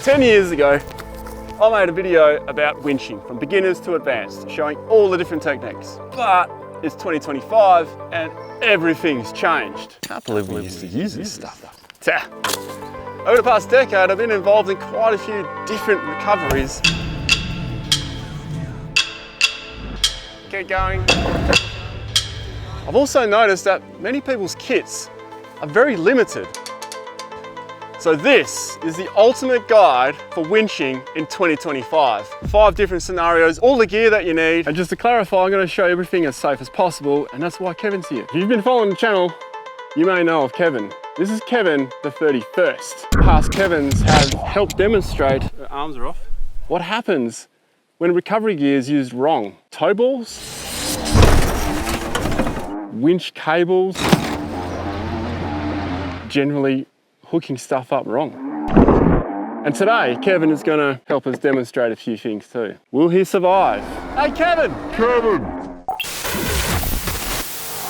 10 years ago, I made a video about winching from beginners to advanced, showing all the different techniques. But it's 2025 and everything's changed. Can't believe we used to use this stuff. Over the past decade, I've been involved in quite a few different recoveries. Keep going. I've also noticed that many people's kits are very limited. So this is the ultimate guide for winching in 2025. 5 different scenarios, all the gear that you need. And just to clarify, I'm going to show everything as safe as possible, and that's why Kevin's here. If you've been following the channel, you may know of Kevin. This is Kevin the 31st. Past Kevins have helped demonstrate, the arms are off, what happens when recovery gear is used wrong. Tow balls, winch cables, generally hooking stuff up wrong. And today, Kevin is going to help us demonstrate a few things too. Will he survive? Hey Kevin!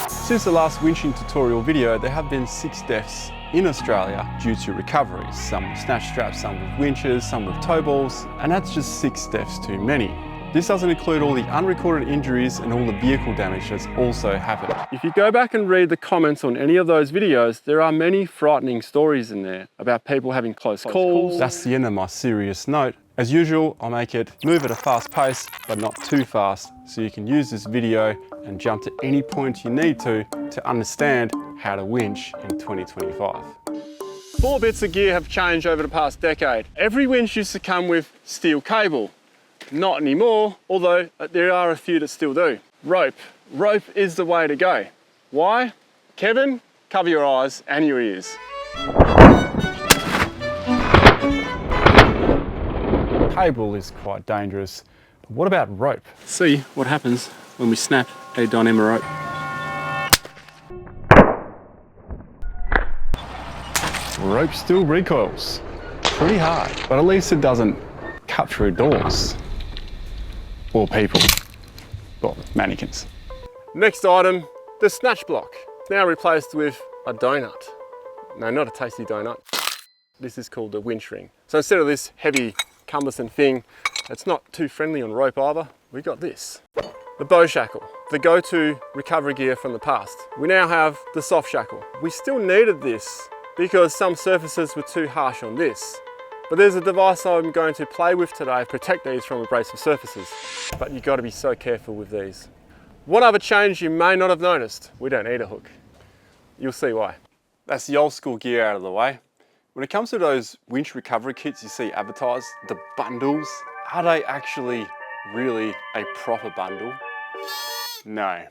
Since the last winching tutorial video, there have been 6 deaths in Australia due to recoveries. Some with snatch straps, some with winches, some with tow balls, and that's just 6 deaths too many. This doesn't include all the unrecorded injuries and all the vehicle damage that's also happened. If you go back and read the comments on any of those videos, there are many frightening stories in there about people having close calls. That's the end of my serious note. As usual, I'll make it move at a fast pace, but not too fast, so you can use this video and jump to any point you need to understand how to winch in 2025. 4 bits of gear have changed over the past decade. Every winch used to come with steel cable. Not anymore, although there are a few that still do. Rope. Rope is the way to go. Why? Kevin, cover your eyes and your ears. Cable is quite dangerous. But what about rope? See what happens when we snap a Dyneema rope. Rope still recoils. Pretty hard, but at least it doesn't cut through doors. Or people, well, mannequins. Next item, the snatch block. Now replaced with a donut. No, not a tasty donut. This is called the winch ring. So instead of this heavy, cumbersome thing that's not too friendly on rope either, we got this. The bow shackle, the go-to recovery gear from the past. We now have the soft shackle. We still needed this because some surfaces were too harsh on this. But there's a device I'm going to play with today to protect these from abrasive surfaces. But you've got to be so careful with these. One other change you may not have noticed, we don't need a hook. You'll see why. That's the old school gear out of the way. When it comes to those winch recovery kits you see advertised, the bundles, are they actually really a proper bundle? No.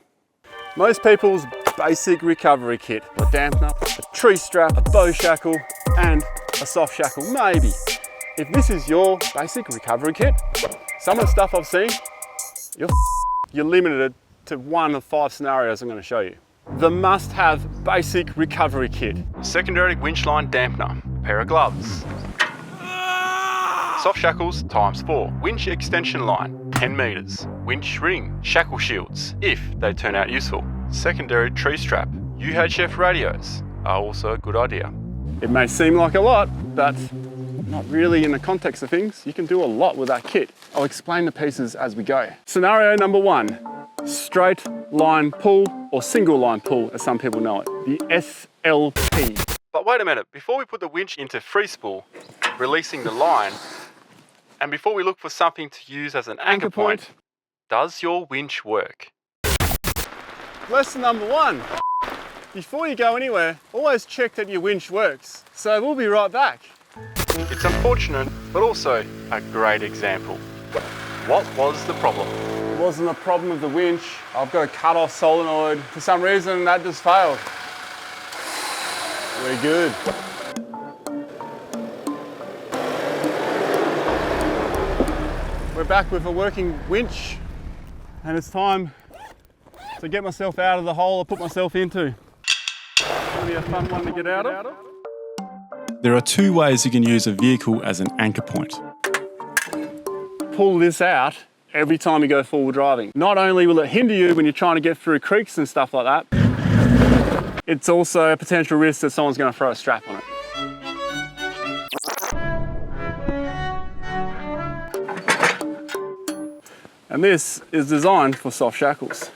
Most people's basic recovery kit, a dampener, a tree strap, a bow shackle, and a soft shackle, maybe. If this is your basic recovery kit, some of the stuff I've seen, you're limited to 1 of 5 scenarios I'm going to show you. The must-have basic recovery kit. Secondary winch line dampener, a pair of gloves. Soft shackles ×4, winch extension line, 10 meters, winch ring, shackle shields, if they turn out useful. Secondary tree strap, UHF radios are also a good idea. It may seem like a lot, but not really in the context of things. You can do a lot with that kit. I'll explain the pieces as we go. Scenario number 1, straight line pull or single line pull as some people know it, the SLP. But wait a minute, before we put the winch into free spool, releasing the line, and before we look for something to use as an anchor point, does your winch work? Lesson number 1. Before you go anywhere, always check that your winch works. So we'll be right back. It's unfortunate, but also a great example. What was the problem? It wasn't a problem with the winch. I've got a cut-off solenoid. For some reason, that just failed. We're good. We're back with a working winch, and it's time to get myself out of the hole I put myself into. It's going to be a fun one to get out of. There are 2 ways you can use a vehicle as an anchor point. Pull this out every time you go forward driving. Not only will it hinder you when you're trying to get through creeks and stuff like that, it's also a potential risk that someone's going to throw a strap on it. And this is designed for soft shackles.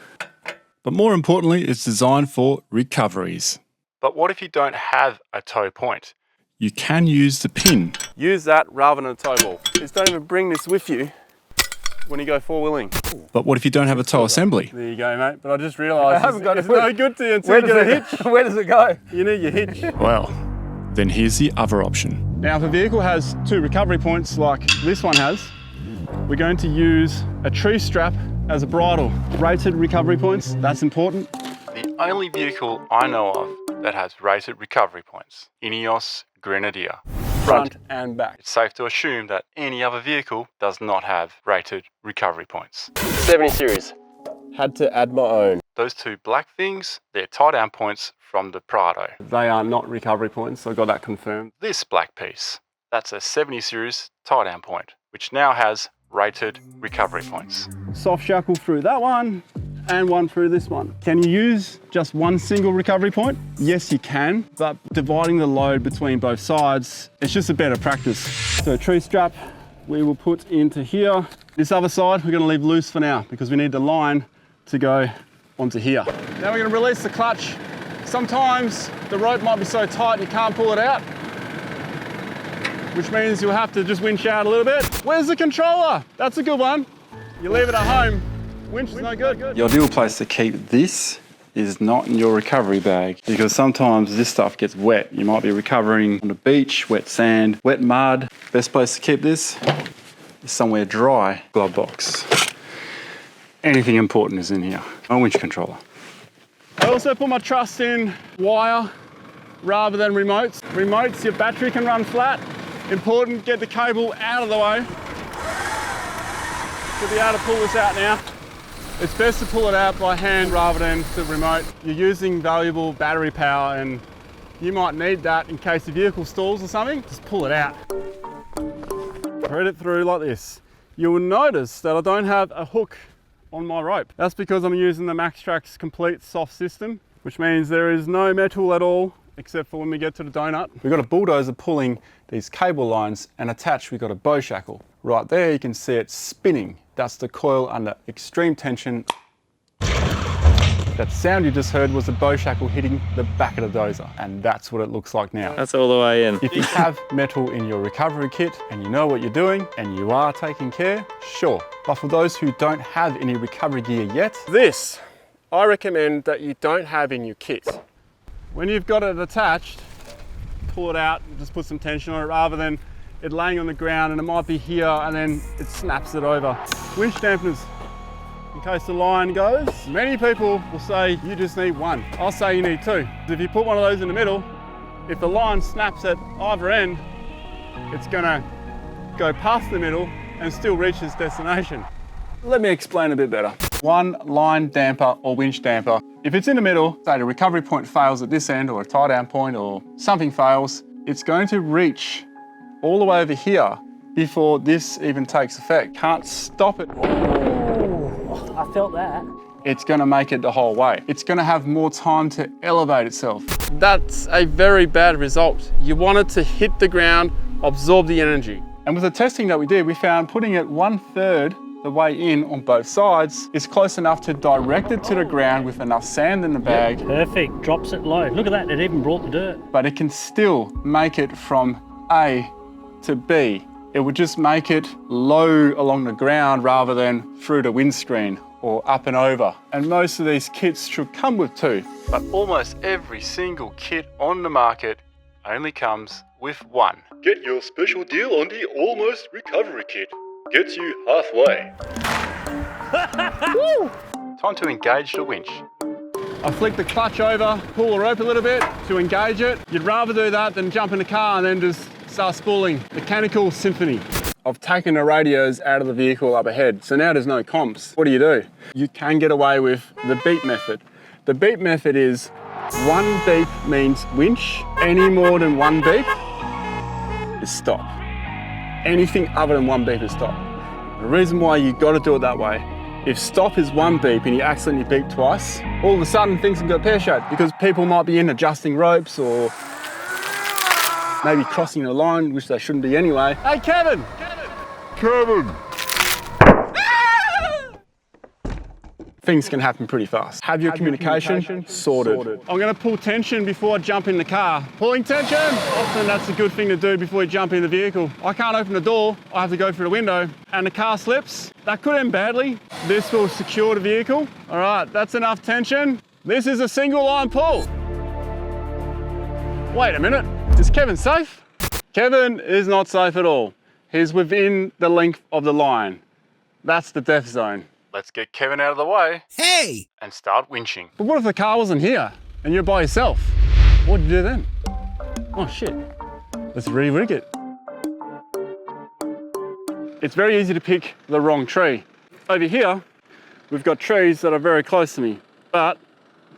But more importantly, it's designed for recoveries. But what if you don't have a toe point? You can use the pin. Use that rather than a toe ball. Just don't even bring this with you when you go four-wheeling. But what if you don't have a toe assembly? There you go, mate. But I just realised it's no good to you until you get a hitch. Where does it go? You need your hitch. Well, then here's the other option. Now, if a vehicle has two recovery points like this one has, we're going to use a tree strap as a bridle. Rated recovery points, that's important. The only vehicle I know of that has rated recovery points, Ineos Grenadier. Front and back. It's safe to assume that any other vehicle does not have rated recovery points. 70 series. Had to add my own. Those two black things, they're tie-down points from the Prado. They are not recovery points, so I got that confirmed. This black piece, that's a 70 series tie-down point, which now has rated recovery points. Soft shackle through that one and one through this one. Can you use just one single recovery point? Yes, you can, but dividing the load between both sides, it's just a better practice. So tree strap, we will put into here. This other side, we're gonna leave loose for now because we need the line to go onto here. Now we're gonna release the clutch. Sometimes the rope might be so tight you can't pull it out, which means you'll have to just winch out a little bit. Where's the controller? That's a good one. You leave it at home, winch is no good. The ideal place to keep this is not in your recovery bag because sometimes this stuff gets wet. You might be recovering on the beach, wet sand, wet mud. Best place to keep this is somewhere dry. Glove box. Anything important is in here. My winch controller. I also put my trust in wire rather than remotes. Remotes, your battery can run flat. Important, get the cable out of the way. Should be able to pull this out now. It's best to pull it out by hand rather than the remote. You're using valuable battery power and you might need that in case the vehicle stalls or something. Just pull it out. Thread it through like this. You will notice that I don't have a hook on my rope. That's because I'm using the MaxTrax Complete Soft System, which means there is no metal at all except for when we get to the donut. We've got a bulldozer pulling these cable lines, and attached we've got a bow shackle. Right there you can see it spinning. That's the coil under extreme tension. That sound you just heard was the bow shackle hitting the back of the dozer, and that's what it looks like now. That's all the way in. If you have metal in your recovery kit and you know what you're doing and you are taking care, sure. But for those who don't have any recovery gear yet, this I recommend that you don't have in your kit. When you've got it attached, pull it out and just put some tension on it rather than it laying on the ground and it might be here and then it snaps it over. Winch dampeners, in case the line goes. Many people will say you just need one. I'll say you need two. If you put one of those in the middle, if the line snaps at either end, it's gonna go past the middle and still reach its destination. Let me explain a bit better. One line damper or winch damper. If it's in the middle, say the recovery point fails at this end or a tie down point or something fails, it's going to reach all the way over here before this even takes effect. Can't stop it. Oh, I felt that. It's gonna make it the whole way. It's gonna have more time to elevate itself. That's a very bad result. You want it to hit the ground, absorb the energy. And with the testing that we did, we found putting it 1/3 the way in on both sides is close enough to direct it to the ground with enough sand in the bag. Perfect, drops it low. Look at that, it even brought the dirt. But it can still make it from A to B. It would just make it low along the ground rather than through the windscreen or up and over. And most of these kits should come with two. But almost every single kit on the market only comes with one. Get your special deal on the Almost Recovery Kit. Gets you halfway. Time to engage the winch. I flick the clutch over, pull the rope a little bit to engage it. You'd rather do that than jump in the car and then just start spooling. Mechanical symphony. I've taken the radios out of the vehicle up ahead, so now there's no comps. What do? You can get away with the beep method. The beep method is one beep means winch. Any more than one beep is stop. Anything other than one beep is stop. The reason why you got to do it that way, if stop is one beep and you accidentally beep twice, all of a sudden things can go pear-shaped because people might be in adjusting ropes or maybe crossing the line, which they shouldn't be anyway. Hey, Kevin! Kevin! things can happen pretty fast. Have your communication sorted. I'm gonna pull tension before I jump in the car. Pulling tension! Often that's a good thing to do before you jump in the vehicle. I can't open the door, I have to go through the window, and the car slips. That could end badly. This will secure the vehicle. All right, that's enough tension. This is a single line pull. Wait a minute, is Kevin safe? Kevin is not safe at all. He's within the length of the line. That's the death zone. Let's get Kevin out of the way. Hey! And start winching. But what if the car wasn't here and you're by yourself? What do you do then? Oh shit, let's re-rig it. It's very easy to pick the wrong tree. Over here, we've got trees that are very close to me, but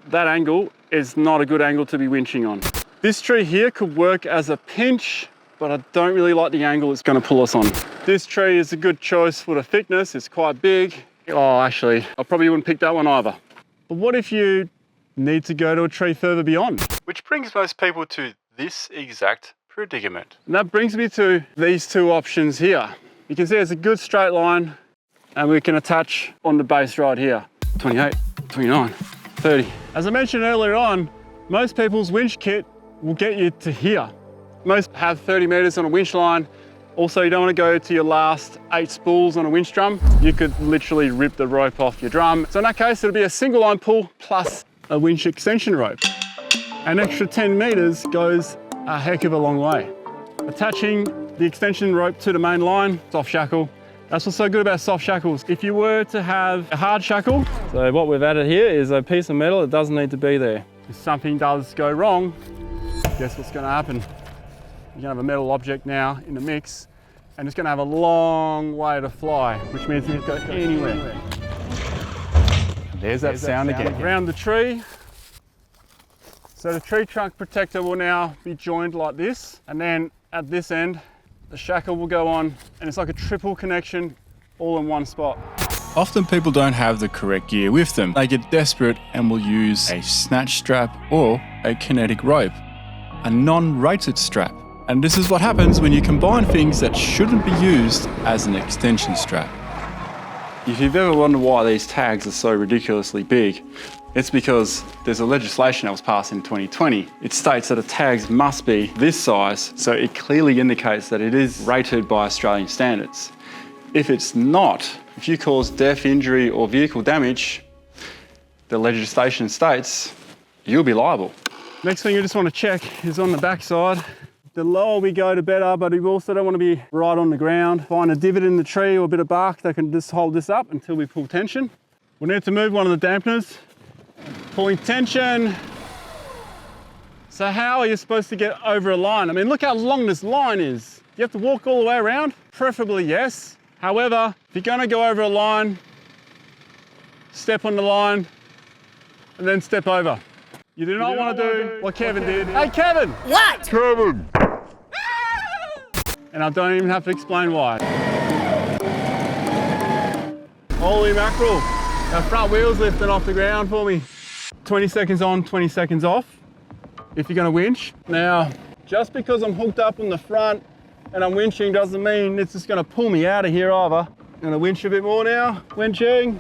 that angle is not a good angle to be winching on. This tree here could work as a pinch, but I don't really like the angle it's gonna pull us on. This tree is a good choice for the thickness, it's quite big. Oh, actually, I probably wouldn't pick that one either. But what if you need to go to a tree further beyond? Which brings most people to this exact predicament. And that brings me to these two options here. You can see it's a good straight line and we can attach on the base right here. 28, 29, 30. As I mentioned earlier on, most people's winch kit will get you to here. Most have 30 meters on a winch line. Also, you don't want to go to your last 8 spools on a winch drum. You could literally rip the rope off your drum. So in that case, it'll be a single line pull plus a winch extension rope. An extra 10 meters goes a heck of a long way. Attaching the extension rope to the main line, soft shackle. That's what's so good about soft shackles. If you were to have a hard shackle, so what we've added here is a piece of metal that doesn't need to be there. If something does go wrong, guess what's gonna happen? You're gonna have a metal object now in the mix, and it's gonna have a long way to fly, which means it can go anywhere. And there's that sound again. Around the tree. So the tree trunk protector will now be joined like this, and then at this end, the shackle will go on, and it's like a triple connection all in one spot. Often people don't have the correct gear with them. They get desperate and will use a snatch strap or a kinetic rope, a non-rated strap. And this is what happens when you combine things that shouldn't be used as an extension strap. If you've ever wondered why these tags are so ridiculously big, it's because there's a legislation that was passed in 2020. It states that the tags must be this size, so it clearly indicates that it is rated by Australian standards. If it's not, if you cause death, injury, or vehicle damage, the legislation states you'll be liable. Next thing you just want to check is on the back side. The lower we go, the better, but we also don't want to be right on the ground. Find a divot in the tree or a bit of bark that can just hold this up until we pull tension. We need to move one of the dampeners. Pulling tension. So how are you supposed to get over a line? I mean, look how long this line is. You have to walk all the way around? Preferably yes. However, if you're gonna go over a line, step on the line and then step over. You do not want to do what Kevin did. Hey, Kevin! What? Kevin! And I don't even have to explain why. Holy mackerel. Our front wheel's lifting off the ground for me. 20 seconds on, 20 seconds off, if you're gonna winch. Now, just because I'm hooked up on the front and I'm winching doesn't mean it's just gonna pull me out of here either. I'm gonna winch a bit more now, winching.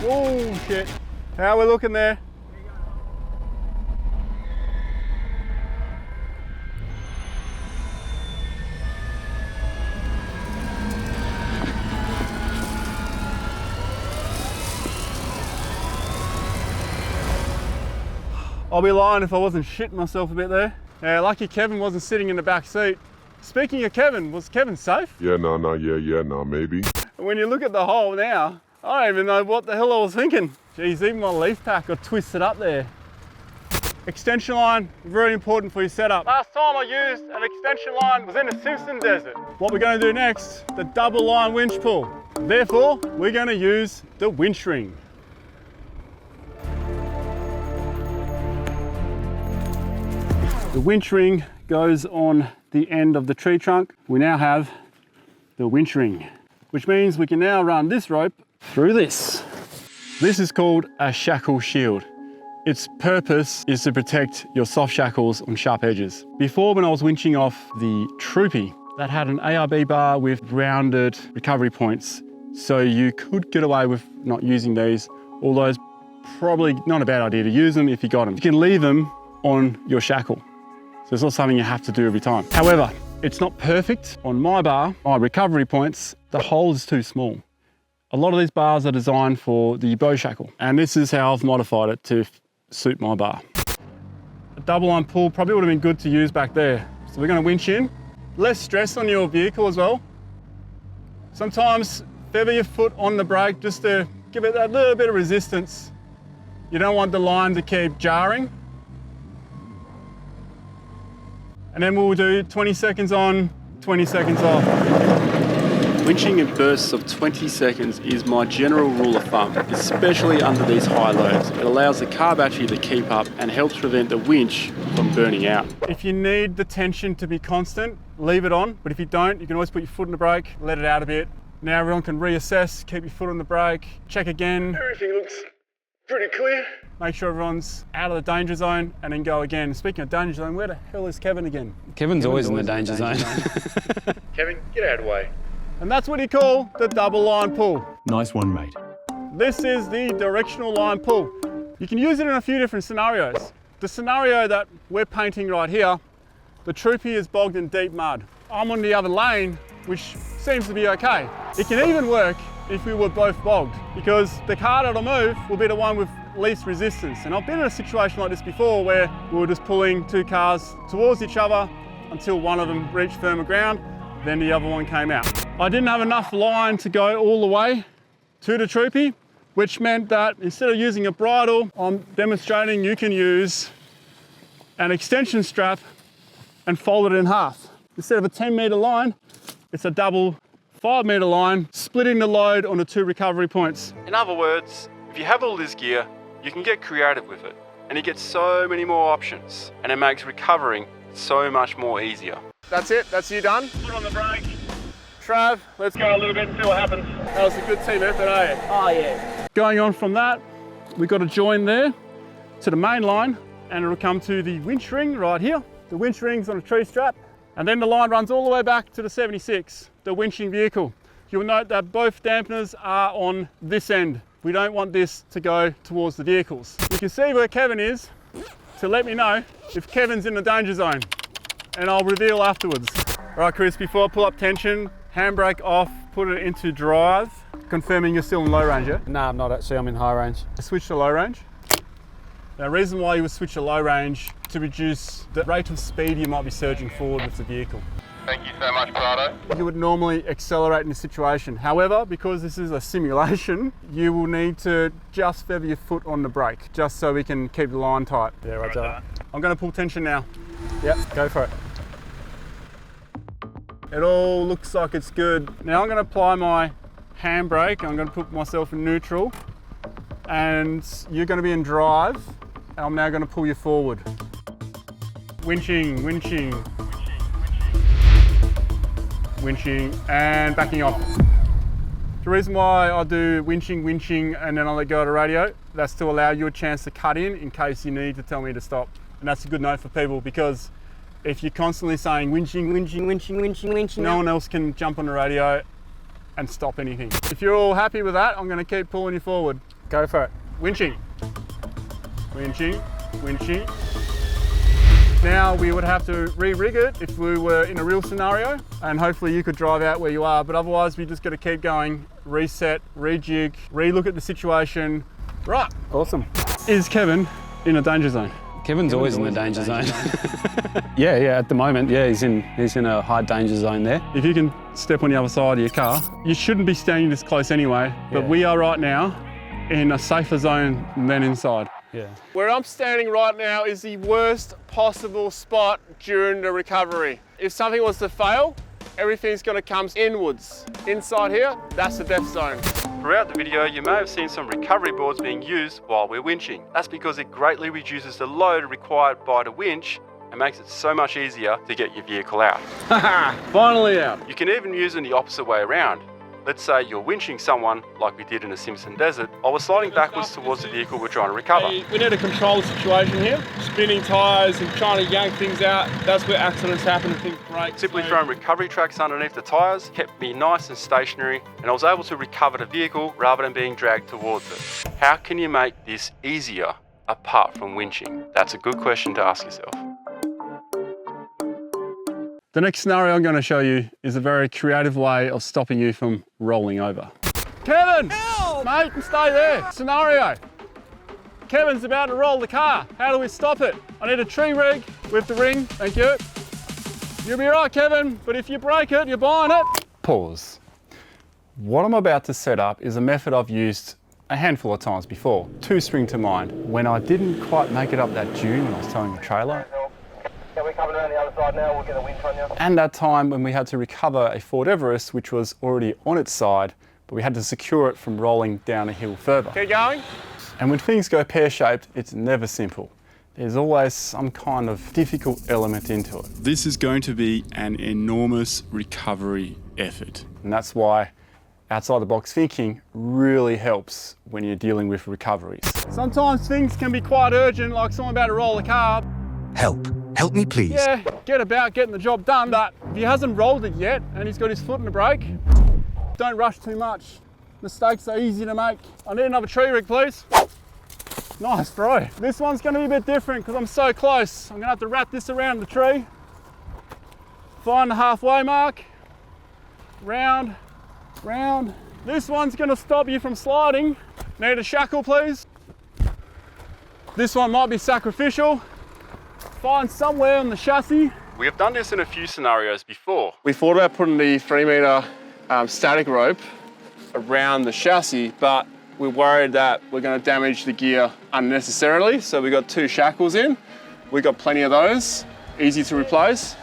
Oh shit. How are we looking there? I'll be lying if I wasn't shitting myself a bit there. Yeah, lucky Kevin wasn't sitting in the back seat. Speaking of Kevin, was Kevin safe? Yeah, no, maybe. When you look at the hole now, I don't even know what the hell I was thinking. Geez, even my leaf pack got twisted up there. Extension line, very important for your setup. Last time I used an extension line was in the Simpson Desert. What we're gonna do next, the double line winch pull. Therefore, we're gonna use the winch ring. The winch ring goes on the end of the tree trunk. We now have the winch ring, which means we can now run this rope through this. This is called a shackle shield. Its purpose is to protect your soft shackles on sharp edges. Before, when I was winching off the Troopy, that had an ARB bar with rounded recovery points. So you could get away with not using these, although it's probably not a bad idea to use them if you got them. You can leave them on your shackle. So it's not something you have to do every time. However, it's not perfect. On my bar, my recovery points, the hole is too small. A lot of these bars are designed for the bow shackle, and this is how I've modified it to suit my bar. A double line pull probably would have been good to use back there. So we're going to winch in. Less stress on your vehicle as well. Sometimes feather your foot on the brake just to give it that little bit of resistance. You don't want the line to keep jarring. And then we'll do 20 seconds on, 20 seconds off. Winching in bursts of 20 seconds is my general rule of thumb, especially under these high loads. It allows the car battery to keep up and helps prevent the winch from burning out. If you need the tension to be constant, leave it on, but if you don't, you can always put your foot on the brake, let it out a bit. Now everyone can reassess, keep your foot on the brake, check again. Everything looks pretty clear. Make sure everyone's out of the danger zone and then go again. Speaking of danger zone, where the hell is Kevin again? Kevin's always in the danger zone. Kevin, get out of the way. And that's what you call the double line pull. Nice one, mate. This is the directional line pull. You can use it in a few different scenarios. The scenario that we're painting right here, the troopy is bogged in deep mud. I'm on the other lane, which seems to be okay. It can even work if we were both bogged, because the car that'll move will be the one with least resistance. And I've been in a situation like this before where we were just pulling two cars towards each other until one of them reached firmer ground, then the other one came out. I didn't have enough line to go all the way to the troopy, which meant that instead of using a bridle, I'm demonstrating you can use an extension strap and fold it in half. Instead of a 10-metre line, it's a double 5-metre line, splitting the load onto two recovery points. In other words, if you have all this gear, you can get creative with it, and you get so many more options, and it makes recovering so much more easier. That's it, that's you done. Put on the brake. Trav, let's go a little bit and see what happens. That was a good team effort, eh? Oh yeah. Going on from that, we've got to join there to the main line, and it'll come to the winch ring right here. The winch ring's on a tree strap, and then the line runs all the way back to the 76, the winching vehicle. You'll note that both dampeners are on this end. We don't want this to go towards the vehicles. You can see where Kevin is to let me know if Kevin's in the danger zone, and I'll reveal afterwards. All right, Chris, before I pull up tension, handbrake off, put it into drive, confirming you're still in low range, yeah? No, I'm not actually, I'm in high range. Switch to low range. Now, the reason why you would switch to low range to reduce the rate of speed you might be surging forward with the vehicle. Thank you so much, Prado. You would normally accelerate in this situation. However, because this is a simulation, you will need to just feather your foot on the brake, just so we can keep the line tight. Yeah, right. I'm going to pull tension now. Yep, go for it. It all looks like it's good. Now I'm going to apply my handbrake. I'm going to put myself in neutral, and you're going to be in drive, and I'm now going to pull you forward. Winching, winching, winching, and backing off. The reason why I do winching, winching, and then I let go of the radio, that's to allow you a chance to cut in case you need to tell me to stop. And that's a good note for people, because if you're constantly saying winching, winching, winching, winching, winching, no one else can jump on the radio and stop anything. If you're all happy with that, I'm going to keep pulling you forward. Go for it. Winching, winching, winching. Now we would have to re-rig it if we were in a real scenario, and hopefully you could drive out where you are, but otherwise we just got to keep going, reset, rejig, re-look at the situation. Right. Awesome. Is Kevin in a danger zone? Kevin's always in the danger zone. yeah, at the moment, yeah, he's in a high danger zone there. If you can step on the other side of your car, you shouldn't be standing this close anyway, but Yeah. we are right now in a safer zone than inside. Yeah. Where I'm standing right now is the worst possible spot during the recovery. If something was to fail, everything's going to come inwards. Inside here, that's the death zone. Throughout the video, you may have seen some recovery boards being used while we're winching. That's because it greatly reduces the load required by the winch and makes it so much easier to get your vehicle out. Finally out. You can even use it the opposite way around. Let's say you're winching someone like we did in the Simpson Desert, while we're sliding backwards towards the vehicle we're trying to recover. We need to control the situation here. Spinning tyres and trying to yank things out, that's where accidents happen and things break. Simply So- throwing recovery tracks underneath the tyres kept me nice and stationary, and I was able to recover the vehicle rather than being dragged towards it. How can you make this easier apart from winching? That's a good question to ask yourself. The next scenario I'm going to show you is a very creative way of stopping you from rolling over. Kevin! Help! Mate, stay there. Scenario. Kevin's about to roll the car. How do we stop it? I need a tree rig with the ring. Thank you. You'll be right, Kevin, but if you break it, you're buying it. Pause. What I'm about to set up is a method I've used a handful of times before. Two spring to mind. When I didn't quite make it up that dune when I was towing the trailer, Yeah, we're coming around the other side now. We'll get a winch on you. and that time when we had to recover a Ford Everest, which was already on its side, but we had to secure it from rolling down a hill further. Keep going. And when things go pear-shaped, it's never simple. There's always some kind of difficult element into it. This is going to be an enormous recovery effort. And that's why outside the box thinking really helps when you're dealing with recoveries. Sometimes things can be quite urgent, like someone about to roll a car. Help. Help me, please. Yeah, get about getting the job done, but if he hasn't rolled it yet and he's got his foot in the brake, don't rush too much. Mistakes are easy to make. I need another tree rig, please. Nice throw. This one's gonna be a bit different because I'm so close. I'm gonna have to wrap this around the tree. Find the halfway mark. Round, round. This one's gonna stop you from sliding. Need a shackle, please. This one might be sacrificial. Find somewhere on the chassis. We have done this in a few scenarios before. We thought about putting the 3 metre static rope around the chassis, but we're worried that we're going to damage the gear unnecessarily. So we got 2 shackles in. We got plenty of those, easy to replace.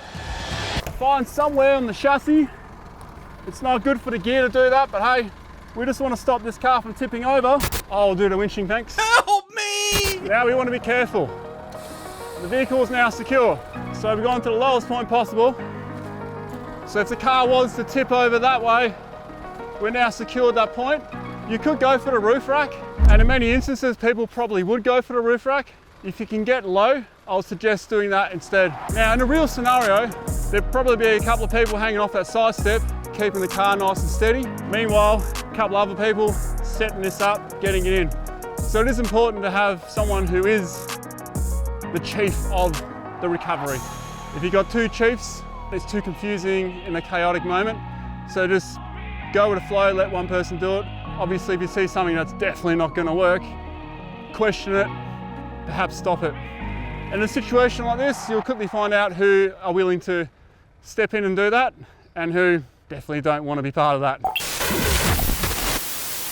Find somewhere on the chassis. It's not good for the gear to do that, but hey, we just want to stop this car from tipping over. I'll do the winching, thanks. Help me! Now we want to be careful. The vehicle is now secure, so we've gone to the lowest point possible. So if the car was to tip over that way, we're now secured that point. You could go for the roof rack, and in many instances people probably would go for the roof rack. If you can get low, I'll suggest doing that instead. Now in a real scenario, there'd probably be a couple of people hanging off that side step, keeping the car nice and steady. Meanwhile, a couple other people setting this up, getting it in. So it is important to have someone who is the chief of the recovery. If you've got 2 chiefs, it's too confusing in a chaotic moment. So just go with the flow, let one person do it. Obviously, if you see something that's definitely not going to work, question it, perhaps stop it. In a situation like this, you'll quickly find out who are willing to step in and do that and who definitely don't want to be part of that.